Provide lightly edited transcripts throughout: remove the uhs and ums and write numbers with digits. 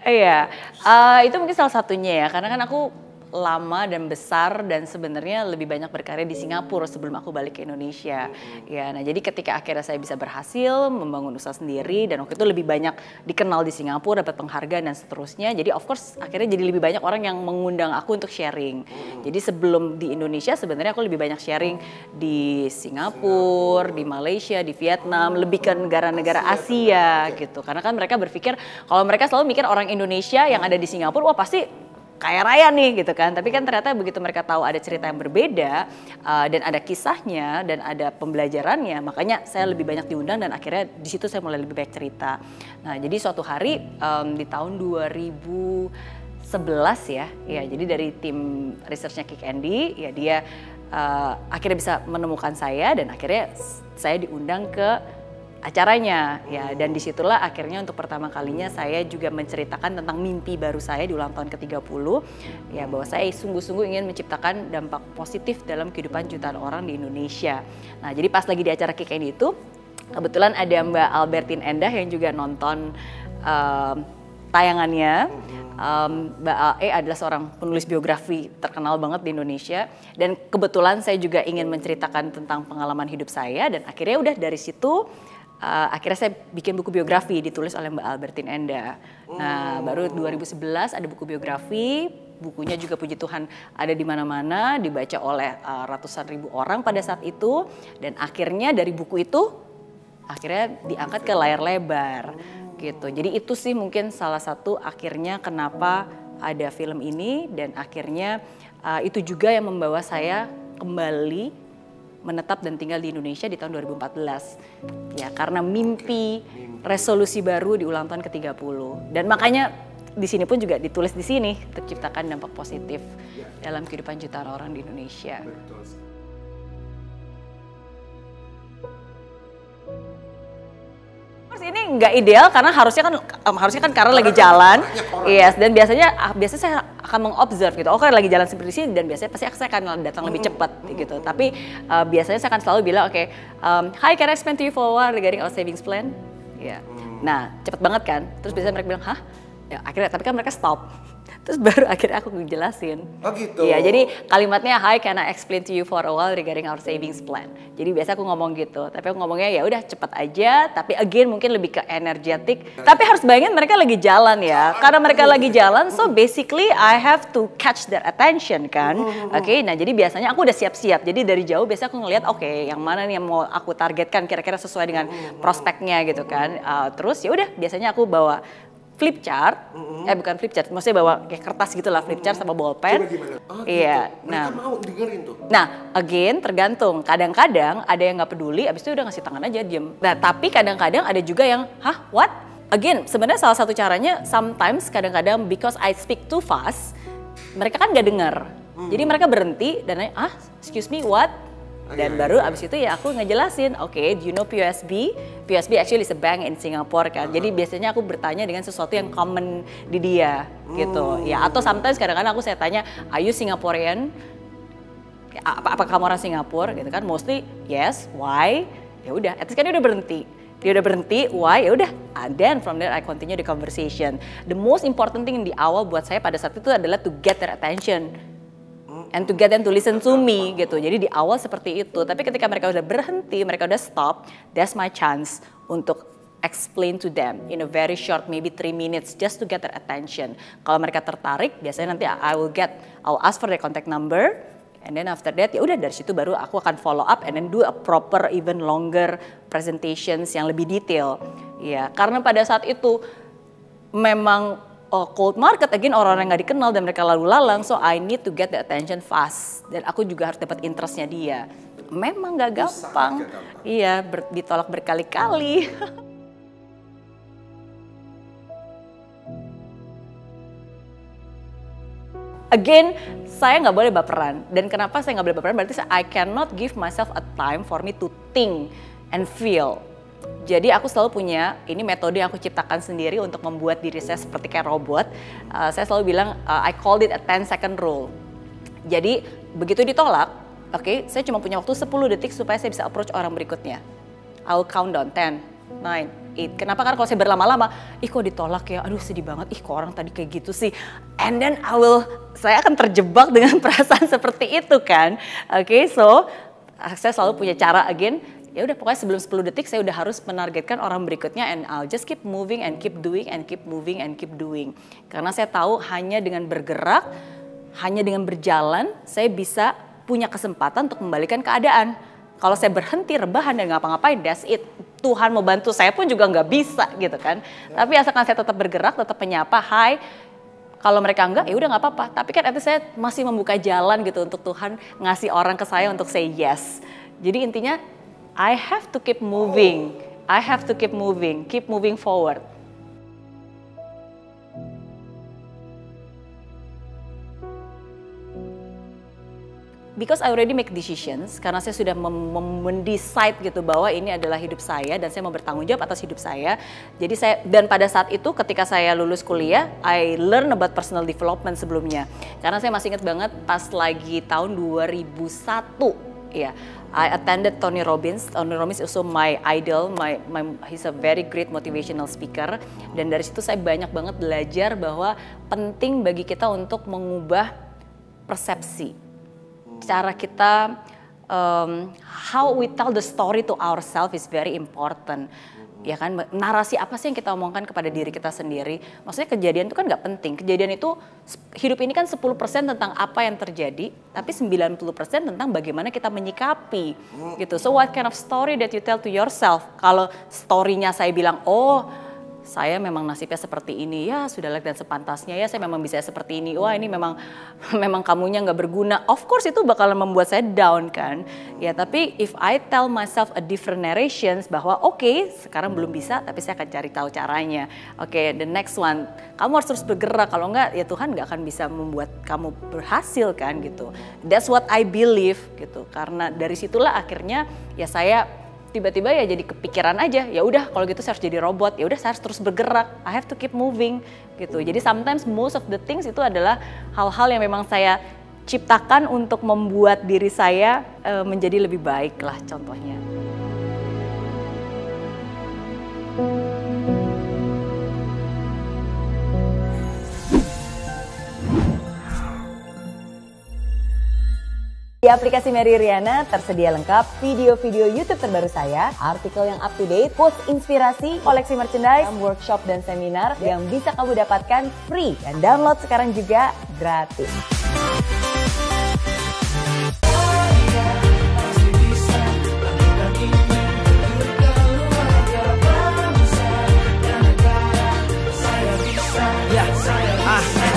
Iya, itu mungkin salah satunya ya, karena kan aku lama dan besar dan sebenarnya lebih banyak berkarya di Singapura sebelum aku balik ke Indonesia. Ya, nah jadi ketika akhirnya saya bisa berhasil membangun usaha sendiri dan waktu itu lebih banyak dikenal di Singapura, dapat penghargaan dan seterusnya. Jadi of course akhirnya jadi lebih banyak orang yang mengundang aku untuk sharing. Jadi sebelum di Indonesia sebenarnya aku lebih banyak sharing di Singapura, di Malaysia, di Vietnam, lebih ke negara-negara Asia gitu. Karena kan mereka berpikir kalau mereka selalu mikir orang Indonesia yang ada di Singapura, wah pasti kaya raya nih gitu kan, tapi kan ternyata begitu mereka tahu ada cerita yang berbeda dan ada kisahnya dan ada pembelajarannya, makanya saya lebih banyak diundang dan akhirnya di situ saya mulai lebih banyak cerita. Nah jadi suatu hari di tahun 2011 ya, jadi dari tim researchnya Kick Andy, ya dia akhirnya bisa menemukan saya dan akhirnya saya diundang ke acaranya ya, dan disitulah akhirnya untuk pertama kalinya saya juga menceritakan tentang mimpi baru saya di ulang tahun ke-30 ya, bahwa saya sungguh-sungguh ingin menciptakan dampak positif dalam kehidupan jutaan orang di Indonesia. Nah jadi pas lagi di acara Kick Andy itu kebetulan ada Mbak Albertine Endah yang juga nonton tayangannya. Mbak AE adalah seorang penulis biografi terkenal banget di Indonesia dan kebetulan saya juga ingin menceritakan tentang pengalaman hidup saya dan akhirnya udah dari situ akhirnya saya bikin buku biografi ditulis oleh Mbak Albertine Endah. Nah, baru 2011 ada buku biografi, bukunya juga puji Tuhan ada di mana-mana, dibaca oleh ratusan ribu orang pada saat itu dan akhirnya dari buku itu akhirnya diangkat ke layar lebar gitu. Jadi itu sih mungkin salah satu akhirnya kenapa ada film ini dan akhirnya itu juga yang membawa saya kembali menetap dan tinggal di Indonesia di tahun 2014. Ya, karena mimpi resolusi baru di ulang tahun ke-30. Dan makanya di sini pun juga ditulis di sini, terciptakan dampak positif dalam kehidupan jutaan orang di Indonesia. Ini nggak ideal karena harusnya kan karena lagi jalan, yes, dan biasanya saya akan mengobserve gitu. Oh kan lagi jalan seperti ini dan biasanya pasti saya akan datang lebih cepat gitu. Tapi biasanya saya akan selalu bilang oke, hi, can I explain to you for a while regarding our savings plan? Ya, nah cepet banget kan. Terus biasanya mereka bilang hah? Ya akhirnya tapi kan mereka stop. Terus baru akhirnya aku ngejelasin. Oh gitu? Iya, jadi kalimatnya hi, can I explain to you for a while regarding our savings plan. Jadi biasa aku ngomong gitu, tapi aku ngomongnya ya udah cepet aja, tapi again mungkin lebih ke energetik. Tapi harus bayangin mereka lagi jalan ya, karena mereka lagi jalan, so basically I have to catch their attention kan. Oke, nah jadi biasanya aku udah siap-siap, jadi dari jauh biasa aku ngeliat oke, yang mana nih yang mau aku targetkan kira-kira sesuai dengan prospeknya gitu kan. Terus ya udah biasanya aku bawa flip chart, bukan flip chart, maksudnya bawa kayak kertas gitu lah, flip chart sama bolpen. Iya, gitu. Mereka mau dengerin tuh. Nah, again tergantung. Kadang-kadang ada yang nggak peduli, abis itu udah ngasih tangan aja diem. Nah, tapi kadang-kadang ada juga yang, hah, what? Again, sebenarnya salah satu caranya, sometimes kadang-kadang because I speak too fast, mereka kan nggak dengar. Jadi mereka berhenti dan nanya, excuse me, what? Dan baru abis itu ya aku ngejelasin, oke, do you know POSB? POSB actually is a bank in Singapore kan. Jadi biasanya aku bertanya dengan sesuatu yang common di dia gitu. Ya atau sometimes kadang-kadang saya tanya, are you Singaporean? Apa kamu orang Singapura gitu kan? Mostly yes, why? Ya udah, at least kan dia udah berhenti. Dia udah berhenti, why? Ya udah, and then from there I continue the conversation. The most important thing di awal buat saya pada saat itu adalah to get their attention. And to get them to listen to me gitu. Jadi di awal seperti itu. Tapi ketika mereka udah berhenti, mereka udah stop, that's my chance untuk explain to them in a very short, maybe 3 minutes, just to get their attention. Kalau mereka tertarik, biasanya nanti I'll ask for their contact number, and then after that, ya udah dari situ baru aku akan follow up and then do a proper, even longer presentations yang lebih detail. Ya, karena pada saat itu memang cold market, again orang-orang yang gak dikenal dan mereka lalu lalang, so I need to get the attention fast. Dan aku juga harus dapat interestnya dia. Memang gak gampang. Iya, ditolak berkali-kali. Again, saya nggak boleh baperan. Dan kenapa saya nggak boleh baperan? Berarti I cannot give myself a time for me to think and feel. Jadi aku selalu punya, ini metode yang aku ciptakan sendiri untuk membuat diri saya seperti kayak robot. Saya selalu bilang, I called it a 10-second rule. Jadi begitu ditolak, oke, saya cuma punya waktu 10 detik supaya saya bisa approach orang berikutnya. I will count down 10, 9, 8, it. Kenapa? Karena kalau saya berlama-lama, ih kok ditolak ya, aduh sedih banget, ih kok orang tadi kayak gitu sih. And then saya akan terjebak dengan perasaan seperti itu kan. Oke, so saya selalu punya cara again. Ya udah pokoknya sebelum 10 detik saya udah harus menargetkan orang berikutnya, and I'll just keep moving and keep doing and keep moving and keep doing. Karena saya tahu hanya dengan bergerak, hanya dengan berjalan saya bisa punya kesempatan untuk membalikan keadaan. Kalau saya berhenti rebahan dan ngapa-ngapain, that's it. Tuhan mau bantu saya pun juga nggak bisa gitu kan. Tapi asalkan saya tetap bergerak, tetap menyapa, hai. Kalau mereka enggak, ya udah nggak apa-apa. Tapi kan itu saya masih membuka jalan gitu untuk Tuhan ngasih orang ke saya untuk say yes. Jadi intinya I have to keep moving. I have to keep moving forward. Because I already make decisions, karena saya sudah mendecide gitu bahwa ini adalah hidup saya dan saya mau bertanggung jawab atas hidup saya. Jadi dan pada saat itu ketika saya lulus kuliah, I learn about personal development sebelumnya. Karena saya masih ingat banget pas lagi tahun 2001, ya. I attended Tony Robbins. Tony Robbins is also my idol. He's a very great motivational speaker. Dan dari situ saya banyak banget belajar bahwa penting bagi kita untuk mengubah persepsi. Cara kita, how we tell the story to ourselves is very important. Ya kan, narasi apa sih yang kita omongkan kepada diri kita sendiri. Maksudnya kejadian itu kan nggak penting. Kejadian itu, hidup ini kan 10% tentang apa yang terjadi, tapi 90% tentang bagaimana kita menyikapi gitu. So what kind of story that you tell to yourself? Kalau story-nya saya bilang, oh saya memang nasibnya seperti ini, ya sudah dan sepantasnya, ya saya memang bisa seperti ini, wah ini memang kamunya nggak berguna. Of course itu bakalan membuat saya down kan. Ya tapi if I tell myself a different narrations bahwa oke, sekarang belum bisa tapi saya akan cari tahu caranya. Oke, the next one, kamu harus terus bergerak, kalau enggak ya Tuhan nggak akan bisa membuat kamu berhasil kan gitu. That's what I believe gitu. Karena dari situlah akhirnya ya saya tiba-tiba ya jadi kepikiran aja, ya udah kalau gitu saya harus jadi robot, ya udah saya harus terus bergerak, I have to keep moving gitu. Jadi sometimes most of the things itu adalah hal-hal yang memang saya ciptakan untuk membuat diri saya menjadi lebih baik lah contohnya. Di aplikasi Mary Riana tersedia lengkap video-video YouTube terbaru saya, artikel yang up to date, quotes inspirasi, koleksi merchandise, workshop dan seminar yang bisa kamu dapatkan free dan download sekarang juga gratis.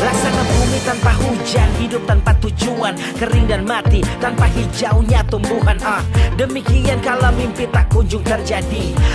Laksana bumi tanpa hujan, hidup tanpa tujuan, kering dan mati tanpa hijaunya tumbuhan. Demikian kalau mimpi tak kunjung terjadi.